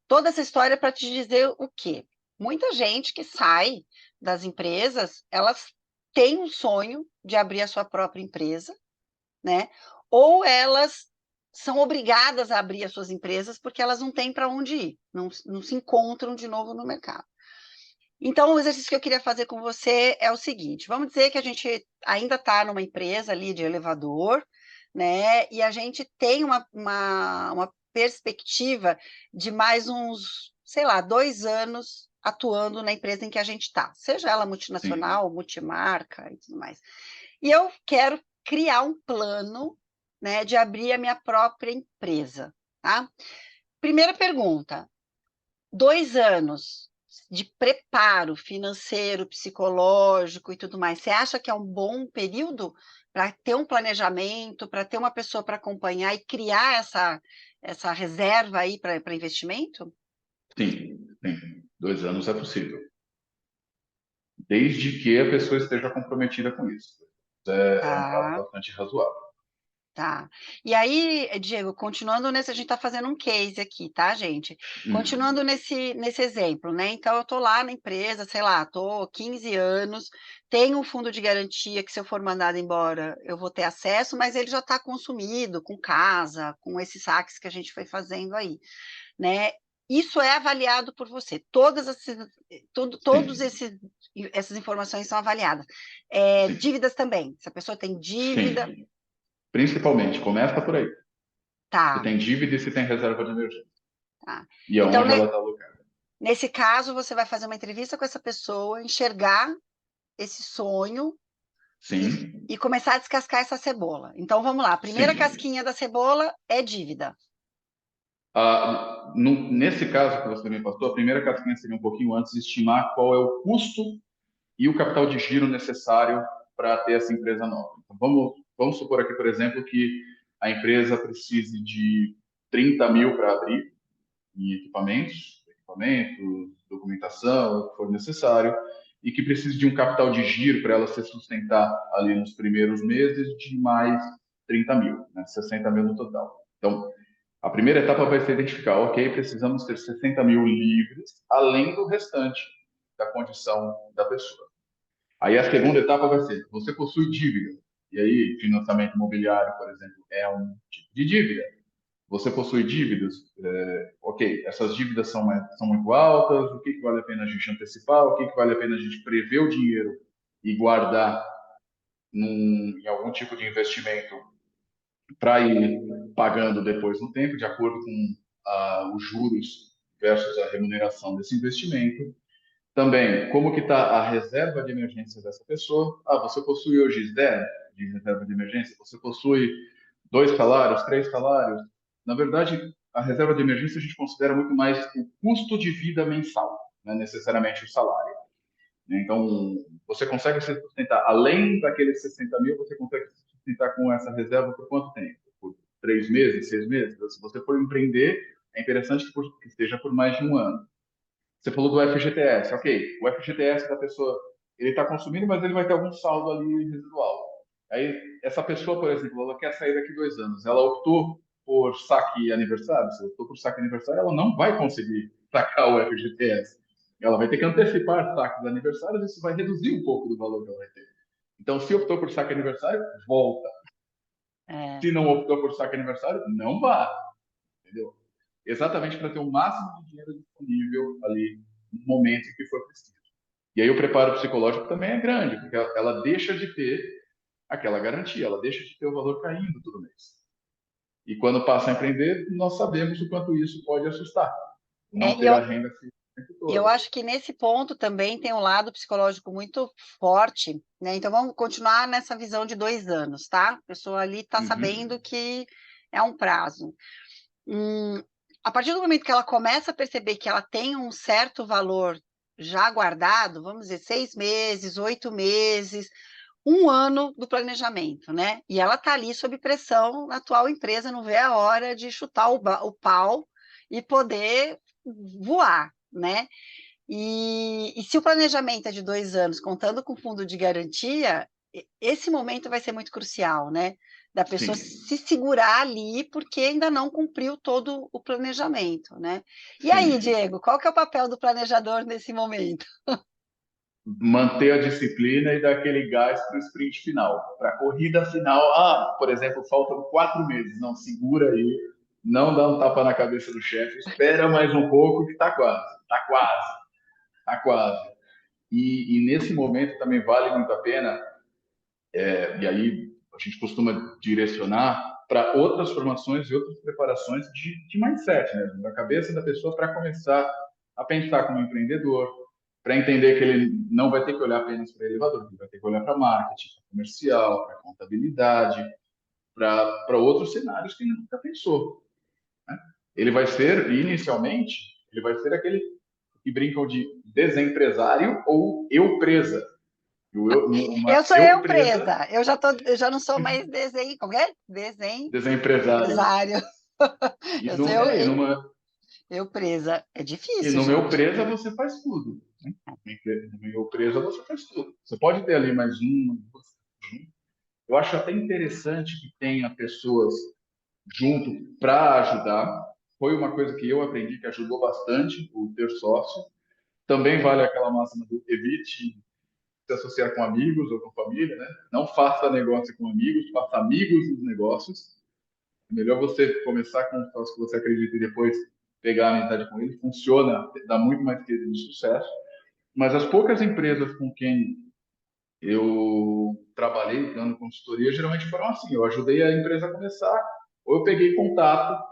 Toda essa história para te dizer o quê? Muita gente que sai das empresas, elas têm um sonho de abrir a sua própria empresa, né? Ou elas são obrigadas a abrir as suas empresas porque elas não têm para onde ir, não se encontram de novo no mercado. Então, o exercício que eu queria fazer com você é o seguinte: vamos dizer que a gente ainda está numa empresa ali de elevador, né? E a gente tem uma perspectiva de mais uns, sei lá, 2 anos atuando na empresa em que a gente está, seja ela sim. multinacional, multimarca e tudo mais. E eu quero criar um plano, né, de abrir a minha própria empresa, tá? Primeira pergunta: 2 anos de preparo financeiro, psicológico e tudo mais, você acha que é um bom período para ter um planejamento, para ter uma pessoa para acompanhar e criar essa reserva aí para investimento? Sim. 2 anos é possível, desde que a pessoa esteja comprometida com isso. É um prazo Tá. bastante razoável. Tá. E aí, Diego, continuando nesse, a gente está fazendo um case aqui, tá, gente? Uhum. Continuando nesse exemplo, né? Então, eu estou lá na empresa, sei lá, estou 15 anos, tenho um fundo de garantia que, se eu for mandado embora, eu vou ter acesso, mas ele já está consumido com casa, com esses saques que a gente foi fazendo aí, né? isso é avaliado por você. Todos Sim, essas informações são avaliadas. sim, Dívidas também. Se a pessoa tem dívida, sim. Principalmente, começa por aí. Se tá, tem dívida e se tem reserva de emergência. tá. E Então, aonde ela está alocada. nesse caso, você vai fazer uma entrevista com essa pessoa, enxergar esse sonho Sim, e começar a descascar essa cebola. Então, vamos lá. A primeira sim. casquinha da cebola é dívida. Nesse caso que você me passou, a primeira casquinha seria um pouquinho antes de estimar qual é o custo e o capital de giro necessário para ter essa empresa nova. Então, vamos supor aqui, por exemplo, que a empresa precise de 30 mil para abrir em equipamentos, documentação, o que for necessário, e que precise de um capital de giro para ela se sustentar ali nos primeiros meses de mais 30 mil, né? 60 mil no total. Então, a primeira etapa vai ser identificar, ok, precisamos ter 60 mil livres, além do restante da condição da pessoa. Aí a segunda etapa vai ser, você possui dívida, e aí financiamento imobiliário, por exemplo, é um tipo de dívida. Você possui dívidas, ok, essas dívidas são muito altas, o que vale a pena a gente antecipar, o que vale a pena a gente prever o dinheiro e guardar em algum tipo de investimento para ir pagando depois no tempo, de acordo com os juros versus a remuneração desse investimento. Também, como que está a reserva de emergência dessa pessoa? Você possui hoje zero de reserva de emergência? Você possui 2 salários, 3 salários? Na verdade, a reserva de emergência a gente considera muito mais o custo de vida mensal, não é necessariamente o salário. Então, você consegue se sustentar, além daqueles 60 mil, você consegue se sustentar com essa reserva por quanto tempo? Por 3 meses, 6 meses? Se você for empreender, é interessante que esteja por mais de um ano. Você falou do FGTS, ok. O FGTS da pessoa, ele está consumindo, mas ele vai ter algum saldo ali residual. Aí, essa pessoa, por exemplo, ela quer sair daqui 2 anos. Ela optou por saque aniversário. Se ela optou por saque aniversário, ela não vai conseguir sacar o FGTS. Ela vai ter que antecipar saques aniversários, isso vai reduzir um pouco do valor que ela vai ter. Então, se optou por saque aniversário, volta. É, Se não optou por saque aniversário, não vá. Entendeu? Exatamente para ter o máximo de dinheiro disponível ali no momento em que for preciso. E aí o preparo psicológico também é grande, porque ela deixa de ter aquela garantia, ela deixa de ter o valor caindo todo mês. E quando passa a empreender, nós sabemos o quanto isso pode assustar. Não e ter a renda fixa o tempo eu todo. acho que nesse ponto também tem um lado psicológico muito forte, né? Então vamos continuar nessa visão de 2 anos, tá? A pessoa ali está Uhum. sabendo que é um prazo. Hum, a partir do momento que ela começa a perceber que ela tem um certo valor já guardado, vamos dizer, 6 meses, 8 meses, um ano do planejamento, né? E ela está ali sob pressão na atual empresa, não vê a hora de chutar o pau e poder voar, né? E se o planejamento é de 2 anos, contando com fundo de garantia, esse momento vai ser muito crucial, né? Da pessoa Sim, se segurar ali, porque ainda não cumpriu todo o planejamento, né? E aí, sim. Diego, qual que é o papel do planejador nesse momento? Manter a disciplina e dar aquele gás para o sprint final. Para a corrida final, por exemplo, faltam 4 meses. Não, segura aí, não dá um tapa na cabeça do chefe, espera mais um pouco que está quase, está quase, está quase. E nesse momento também vale muito a pena, e aí a gente costuma direcionar para outras formações e outras preparações de mindset, né? Da cabeça da pessoa para começar a pensar como empreendedor, para entender que ele não vai ter que olhar apenas para elevador, ele vai ter que olhar para marketing, para comercial, para contabilidade, para outros cenários que ele nunca pensou. Né? Ele vai ser, inicialmente, ele vai ser aquele que brincam de desempresário ou eu presa. Eu Uma sou eu eu presa, presa, eu já não sou mais desenho, como é? Desenho desempresário. empresário. E, Eu sou no, é, eu presa. É e difícil, no meu gente. presa você faz tudo. Né? No meu presa você faz tudo. Você pode ter ali mais um, duas. Eu acho até interessante que tenha pessoas junto para ajudar. Foi uma coisa que eu aprendi que ajudou bastante o ter sócio. Também vale aquela máxima do evite se associar com amigos ou com família, né? Não faça negócio com amigos, faça amigos nos negócios. É melhor você começar com os que você acredita e depois pegar a amizade com ele, funciona, dá muito mais case de sucesso. Mas as poucas empresas com quem eu trabalhei dando consultoria, geralmente foram assim. Eu ajudei a empresa a começar, ou eu peguei contato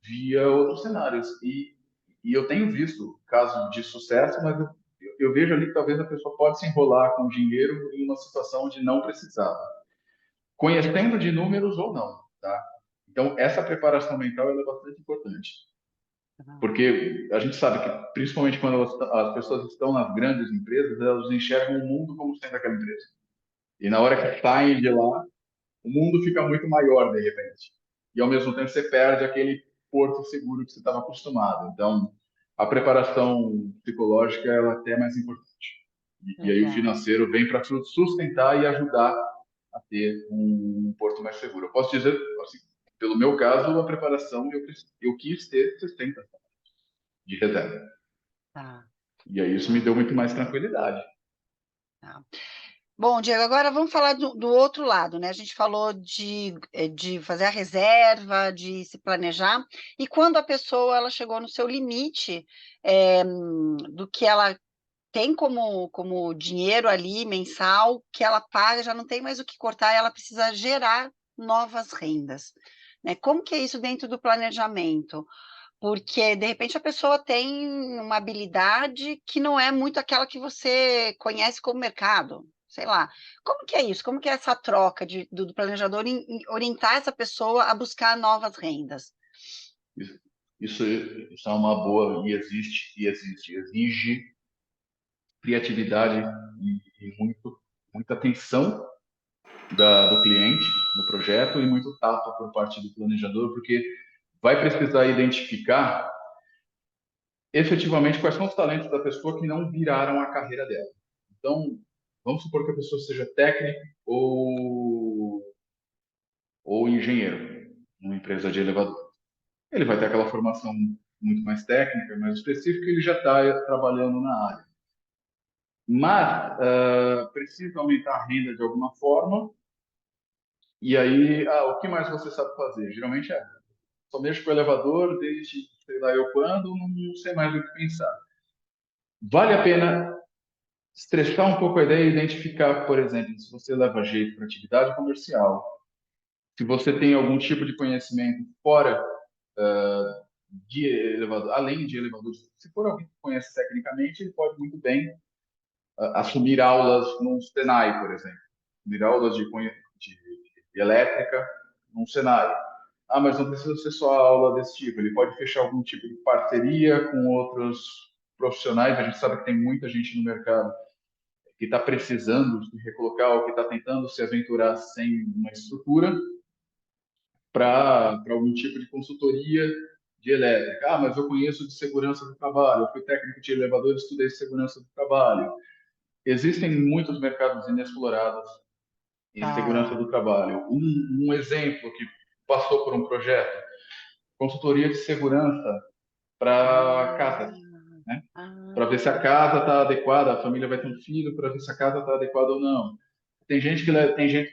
via outros cenários. E eu tenho visto casos de sucesso, mas eu vejo ali que talvez a pessoa pode se enrolar com dinheiro em uma situação de não precisar, conhecendo de números ou não, tá? Então, essa preparação mental ela é bastante importante, porque a gente sabe que, principalmente quando as pessoas estão nas grandes empresas, elas enxergam o mundo como sendo aquela empresa. E na hora que saem de lá, o mundo fica muito maior de repente. E ao mesmo tempo você perde aquele porto seguro que você estava acostumado. Então, a preparação psicológica ela até é mais importante. E aí o Legal. financeiro vem para sustentar e ajudar a ter um porto mais seguro. Eu posso dizer, assim, pelo meu caso, a preparação eu quis ter 60 de reserva. Tá, E aí isso me tá, deu muito mais tranquilidade. tá. Bom, Diego, agora vamos falar do outro lado, né? A gente falou de fazer a reserva, de se planejar, e quando a pessoa ela chegou no seu limite do que ela tem como dinheiro ali mensal, que ela paga, já não tem mais o que cortar, ela precisa gerar novas rendas, né? Como que é isso dentro do planejamento? Porque, de repente, a pessoa tem uma habilidade que não é muito aquela que você conhece como mercado, sei lá. Como que é isso? Como que é essa troca do planejador em orientar essa pessoa a buscar novas rendas? Isso, isso é uma boa e existe, exige criatividade e muita atenção do cliente no projeto e muito tato por parte do planejador, porque vai precisar identificar efetivamente quais são os talentos da pessoa que não viraram a carreira dela. Então, vamos supor que a pessoa seja técnico ou engenheiro numa empresa de elevador. Ele vai ter aquela formação muito mais técnica, mais específica, e ele já está trabalhando na área. Mas precisa aumentar a renda de alguma forma, e aí, o que mais você sabe fazer? Geralmente só mexo com o elevador desde sei lá eu quando, não sei mais o que pensar. Vale a pena estressar um pouco a ideia e identificar, por exemplo, se você leva jeito para atividade comercial, se você tem algum tipo de conhecimento fora de elevador, além de elevadores, se for alguém que conhece tecnicamente, ele pode muito bem assumir aulas num Senai, por exemplo, assumir aulas de elétrica num Senai. Ah, mas não precisa ser só aula desse tipo. Ele pode fechar algum tipo de parceria com outros profissionais. A gente sabe que tem muita gente no mercado que está precisando se recolocar ou que está tentando se aventurar sem uma estrutura para algum tipo de consultoria de elétrica. Ah, mas eu conheço de segurança do trabalho, eu fui técnico de elevador, estudei segurança do trabalho. Existem muitos mercados inexplorados em segurança Tá. do trabalho. Um exemplo que passou por um projeto, consultoria de segurança para casas, Ah, né? Para ver se a ah, casa está adequada, a família vai ter um filho, para ver se a casa está adequada ou não. Tem gente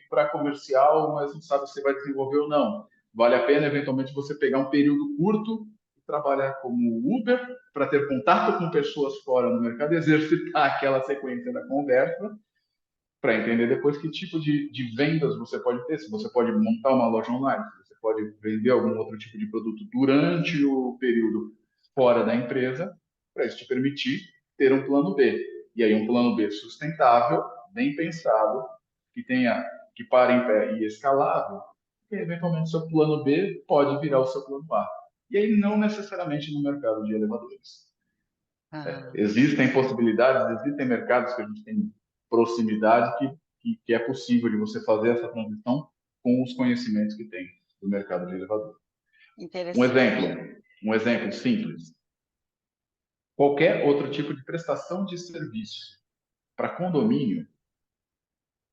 para comercial, mas não sabe se vai desenvolver ou não. Vale a pena, eventualmente, você pegar um período curto e trabalhar como Uber para ter contato com pessoas fora no mercado, exercitar aquela sequência da conversa para entender depois que tipo de vendas você pode ter. Se você pode montar uma loja online, se você pode vender algum outro tipo de produto durante o período fora da empresa, para isso te permitir ter um plano B. E aí um plano B sustentável, bem pensado, que tenha que pare em pé e escalável, e eventualmente seu plano B pode virar o seu plano A. E aí não necessariamente no mercado de elevadores. ah. Existem possibilidades, existem mercados que a gente tem proximidade que é possível de você fazer essa transição com os conhecimentos que tem do mercado de elevador. Um Interessante. exemplo, um exemplo simples. Qualquer outro tipo de prestação de serviço para condomínio,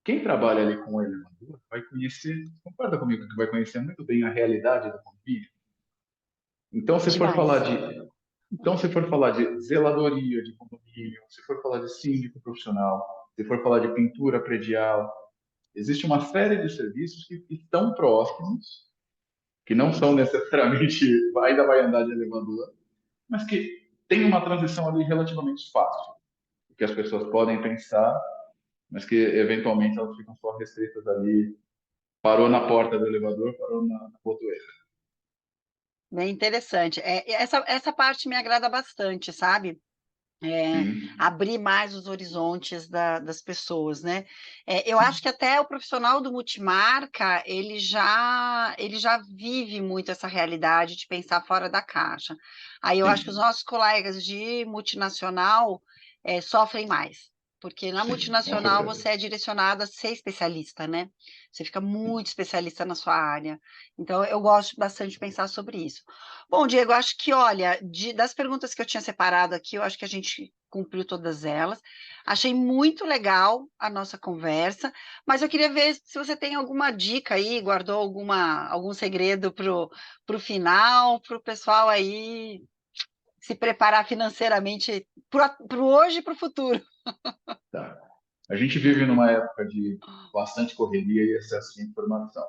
quem trabalha ali com o elevador vai conhecer, concorda comigo que vai conhecer muito bem a realidade do condomínio? Então, se for falar Demais. de Então, se for falar de zeladoria de condomínio, se for falar de síndico profissional, se for falar de pintura predial, existe uma série de serviços que estão próximos, que não são necessariamente, ainda vai andar de elevador, mas que tem uma transição ali relativamente fácil, que as pessoas podem pensar, mas que eventualmente elas ficam só restritas ali. Parou na porta do elevador, parou na botoeira. Bem interessante. Essa parte me agrada bastante, sabe? Sim, Abrir mais os horizontes das pessoas, né? Eu acho que até o profissional do multimarca, ele já vive muito essa realidade de pensar fora da caixa. Aí eu acho que os sim, nossos colegas de multinacional sofrem mais, porque na sim, com multinacional certeza. você é direcionado a ser especialista, né? Você fica muito especialista na sua área. Então, eu gosto bastante de pensar sobre isso. Bom, Diego, acho que, olha, das perguntas que eu tinha separado aqui, eu acho que a gente cumpriu todas elas. Achei muito legal a nossa conversa, mas eu queria ver se você tem alguma dica aí, guardou algum segredo para o final, para o pessoal aí se preparar financeiramente para o hoje e para o futuro. Tá. A gente vive numa época de bastante correria e excesso de informação.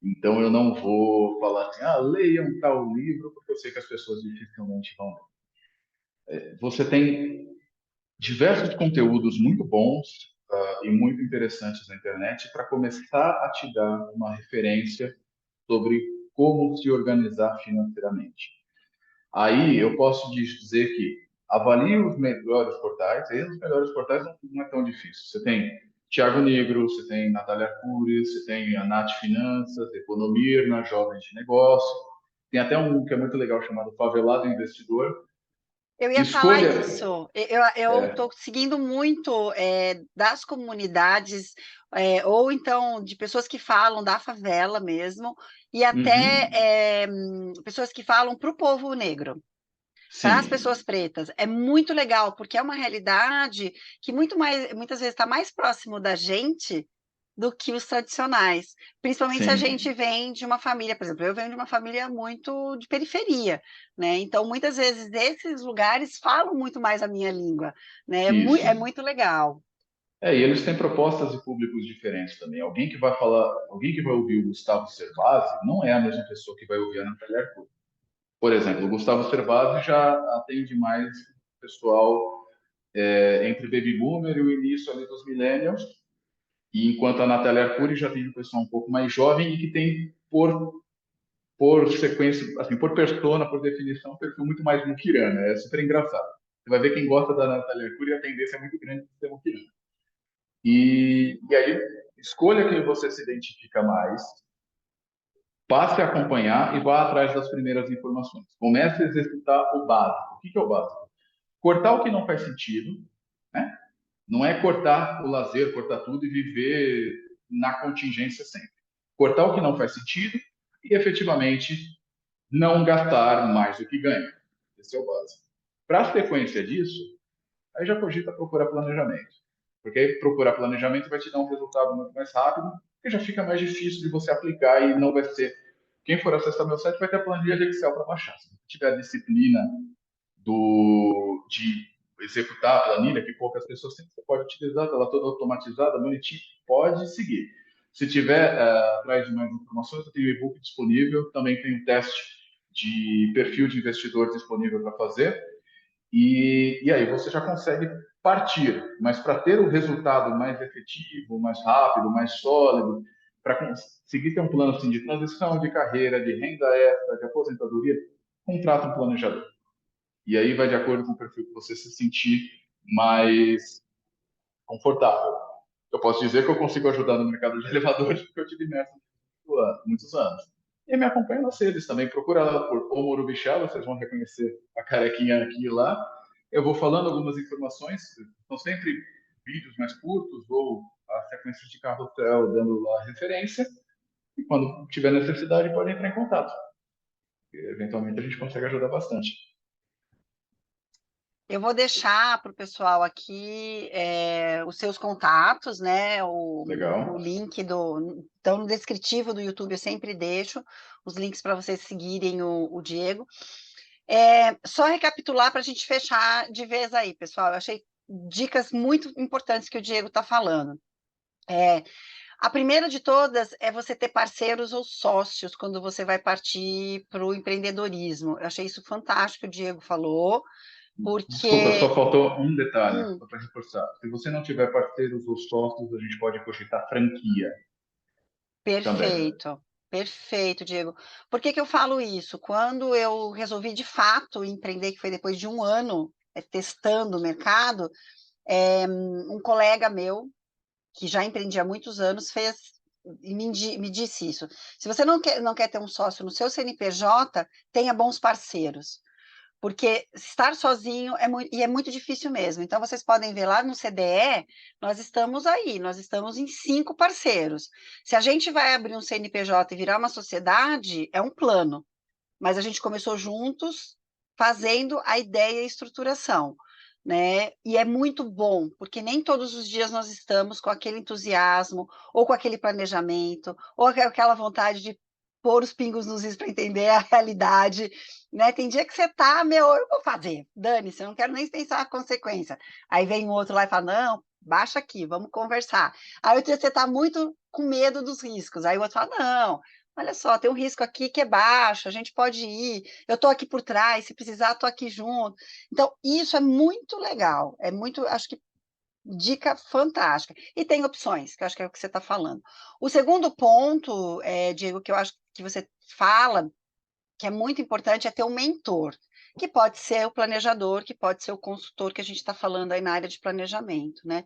Então eu não vou falar assim, leiam tal livro, porque eu sei que as pessoas dificilmente vão ler. Você tem diversos conteúdos muito bons e muito interessantes na internet para começar a te dar uma referência sobre como se organizar financeiramente. Aí eu posso dizer que avalie os melhores portais, e os melhores portais não é tão difícil. Você tem Tiago Negro, você tem Natália Arcuri, você tem a Nath Finanças, Economirna, Jovens de Negócio. Tem até um que é muito legal chamado Favelado Investidor. Eu ia falar Escolha. isso. Eu estou seguindo muito das comunidades, ou então de pessoas que falam da favela mesmo, e até Uhum, pessoas que falam para o povo negro, para as sim, pessoas pretas. É muito legal, porque é uma realidade que muitas vezes está mais próximo da gente do que os tradicionais. Principalmente se a gente sim, vem de uma família, por exemplo, eu venho de uma família muito de periferia, né? Então, muitas vezes, desses lugares falam muito mais a minha língua, né? isso. É muito legal. E eles têm propostas e públicos diferentes também. Alguém que vai falar, alguém que vai ouvir o Gustavo Cerbasi não é a mesma pessoa que vai ouvir a Natália Arcuri. Por exemplo, o Gustavo Cerbasi já atende mais pessoal entre baby boomer e o início ali dos millennials, e enquanto a Natália Arcuri já tem um pessoal um pouco mais jovem e que tem por sequência, assim, por persona, por definição, um perfil muito mais muquirana. É super engraçado. Você vai ver quem gosta da Natália Arcuri, a tendência é muito grande de ser muquirana. E aí, escolha quem você se identifica mais, passe a acompanhar e vá atrás das primeiras informações. Comece a executar o básico. O que é o básico? Cortar o que não faz sentido, né? Não é cortar o lazer, cortar tudo e viver na contingência sempre. Cortar o que não faz sentido e efetivamente não gastar mais do que ganha. Esse é o básico. Para a sequência disso, aí já cogita procurar planejamento. Porque aí procurar planejamento vai te dar um resultado muito mais rápido, porque já fica mais difícil de você aplicar e não vai ser. Quem for acessar meu site vai ter a planilha de Excel para baixar. Se tiver a disciplina de executar a planilha, que poucas pessoas têm, você pode utilizar, ela toda automatizada, bonitinha, pode seguir. Se tiver atrás de mais informações, eu tenho o e-book disponível, também tem um teste de perfil de investidor disponível para fazer, e aí você já consegue partir, mas para ter o resultado mais efetivo, mais rápido, mais sólido, para conseguir ter um plano assim, de transição de carreira, de renda extra, de aposentadoria, contrata um planejador. E aí vai de acordo com o perfil que você se sentir mais confortável. Eu posso dizer que eu consigo ajudar no mercado de elevadores porque eu tive imerso muitos anos. E me acompanha nas redes também. Procura lá por Omoro Bichá, vocês vão reconhecer a carequinha aqui e lá. Eu vou falando algumas informações, são sempre vídeos mais curtos ou a sequência de carrossel dando lá referência. E quando tiver necessidade, pode entrar em contato. E, eventualmente a gente consegue ajudar bastante. Eu vou deixar para o pessoal aqui os seus contatos, né? O Legal? link então, no descritivo do YouTube eu sempre deixo os links para vocês seguirem o Diego. Só recapitular para a gente fechar de vez aí, pessoal. Eu achei dicas muito importantes que o Diego está falando. A primeira de todas é você ter parceiros ou sócios quando você vai partir para o empreendedorismo. Eu achei isso fantástico, o Diego falou, Desculpa, porque só faltou um detalhe, hum, só para reforçar. Se você não tiver parceiros ou sócios, a gente pode cogitar franquia também. perfeito, perfeito, Diego. Por que que eu falo isso? Quando eu resolvi de fato empreender, que foi depois de um ano testando o mercado, um colega meu que já empreendia há muitos anos, fez e me disse isso: "Se você não quer ter um sócio no seu CNPJ, tenha bons parceiros, porque estar sozinho é muito difícil mesmo". Então vocês podem ver lá no CDE, nós estamos em 5 parceiros. Se a gente vai abrir um CNPJ e virar uma sociedade, é um plano, mas a gente começou juntos, fazendo a ideia e a estruturação, né. E é muito bom, porque nem todos os dias nós estamos com aquele entusiasmo, ou com aquele planejamento, ou aquela vontade de pôr os pingos nos is para entender a realidade, né. Tem dia que você tá: "Meu, eu vou fazer, dane-se, eu não quero nem pensar a consequência". Aí vem um outro lá e fala: "Não, baixa aqui, vamos conversar". Aí outro dia você tá muito com medo dos riscos, aí o outro fala: "Não, olha só, tem um risco aqui que é baixo, a gente pode ir, eu estou aqui por trás, se precisar estou aqui junto". Então isso é muito legal, é muito, acho que dica fantástica. E tem opções, que eu acho que é o que você está falando. O segundo ponto, Diego, que eu acho que você fala, que é muito importante, é ter um mentor, que pode ser o planejador, que pode ser o consultor que a gente está falando aí na área de planejamento, né.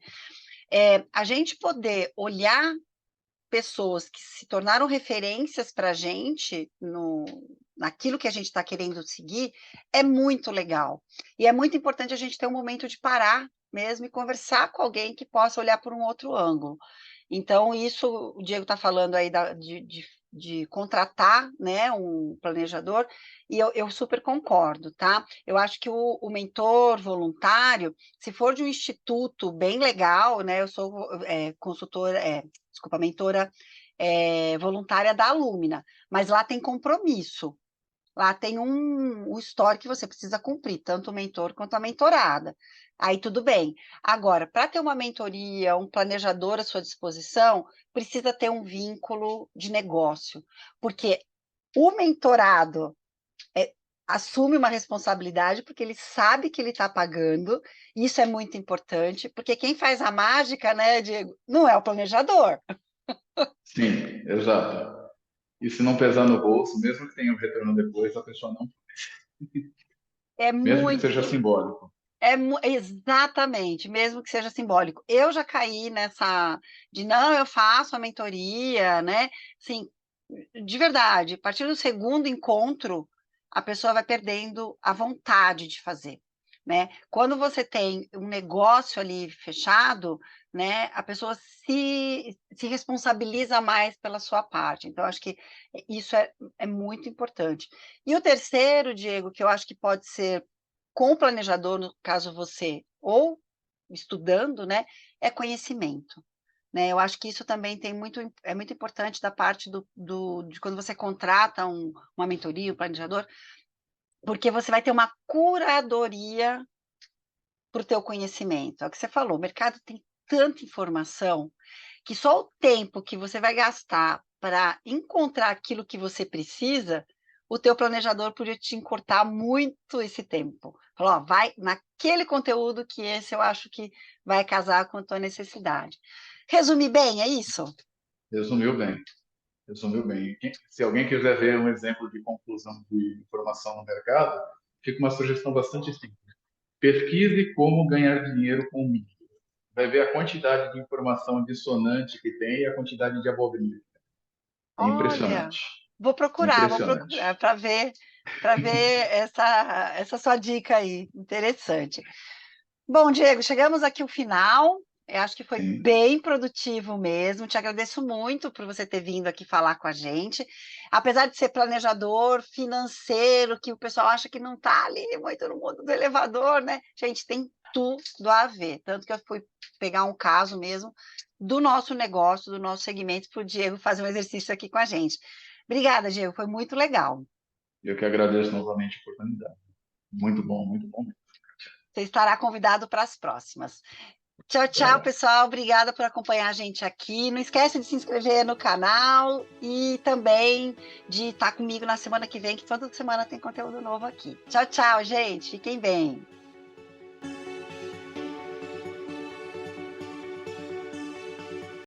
A gente poder olhar pessoas que se tornaram referências para a gente no naquilo que a gente está querendo seguir, é muito legal. E é muito importante a gente ter um momento de parar mesmo e conversar com alguém que possa olhar por um outro ângulo. Então isso, o Diego está falando aí de contratar, né, um planejador, e eu super concordo, tá. Eu acho que o mentor voluntário, se for de um instituto bem legal, né, eu sou, consultora, desculpa, mentora, voluntária da Alumina, mas lá tem compromisso, lá tem um histórico que você precisa cumprir, tanto o mentor quanto a mentorada. Aí tudo bem. Agora, para ter uma mentoria, um planejador à sua disposição, precisa ter um vínculo de negócio, porque o mentorado, assume uma responsabilidade, porque ele sabe que ele está pagando, isso é muito importante, porque quem faz a mágica, né, Diego, não é o planejador. Sim, exato. E se não pesar no bolso, mesmo que tenha um retorno depois, a pessoa não, É mesmo que seja muito, simbólico. exatamente, mesmo que seja simbólico. Eu já caí nessa de: "Não, eu faço a mentoria", né, assim, de verdade, a partir do segundo encontro, a pessoa vai perdendo a vontade de fazer, né. Quando você tem um negócio ali fechado, né, a pessoa se responsabiliza mais pela sua parte, então acho que isso é muito importante. E o terceiro, Diego, que eu acho que pode ser com o planejador, no caso você, ou estudando, né, é conhecimento, né. Eu acho que isso também tem muito é muito importante da parte de quando você contrata uma mentoria, um planejador, porque você vai ter uma curadoria para o teu conhecimento. É o que você falou, o mercado tem tanta informação, que só o tempo que você vai gastar para encontrar aquilo que você precisa, o teu planejador podia te encurtar muito esse tempo. Falou: "Ó, vai naquele conteúdo que esse eu acho que vai casar com a tua necessidade". Resumi bem, é isso? Resumiu bem, resumiu bem. Se alguém quiser ver um exemplo de conclusão de informação no mercado, fica uma sugestão bastante simples. Pesquise como ganhar dinheiro com mídia. Vai ver a quantidade de informação dissonante que tem e a quantidade de abobrinha. É Olha, impressionante. vou Impressionante. procurar para ver essa sua dica aí, interessante. Bom, Diego, chegamos aqui ao final. Eu acho que foi Sim. bem produtivo mesmo. Te agradeço muito por você ter vindo aqui falar com a gente. Apesar de ser planejador financeiro, que o pessoal acha que não está ali muito no mundo do elevador, né? Gente, tem tudo a ver. Tanto que eu fui pegar um caso mesmo do nosso negócio, do nosso segmento, para o Diego fazer um exercício aqui com a gente. Obrigada, Diego, foi muito legal. Eu que agradeço novamente a oportunidade. Muito bom mesmo. Você estará convidado para as próximas. Tchau, tchau, Tchau. pessoal. Obrigada por acompanhar a gente aqui. Não esquece de se inscrever no canal e também de estar comigo na semana que vem, que toda semana tem conteúdo novo aqui. Tchau, tchau, gente. Fiquem bem.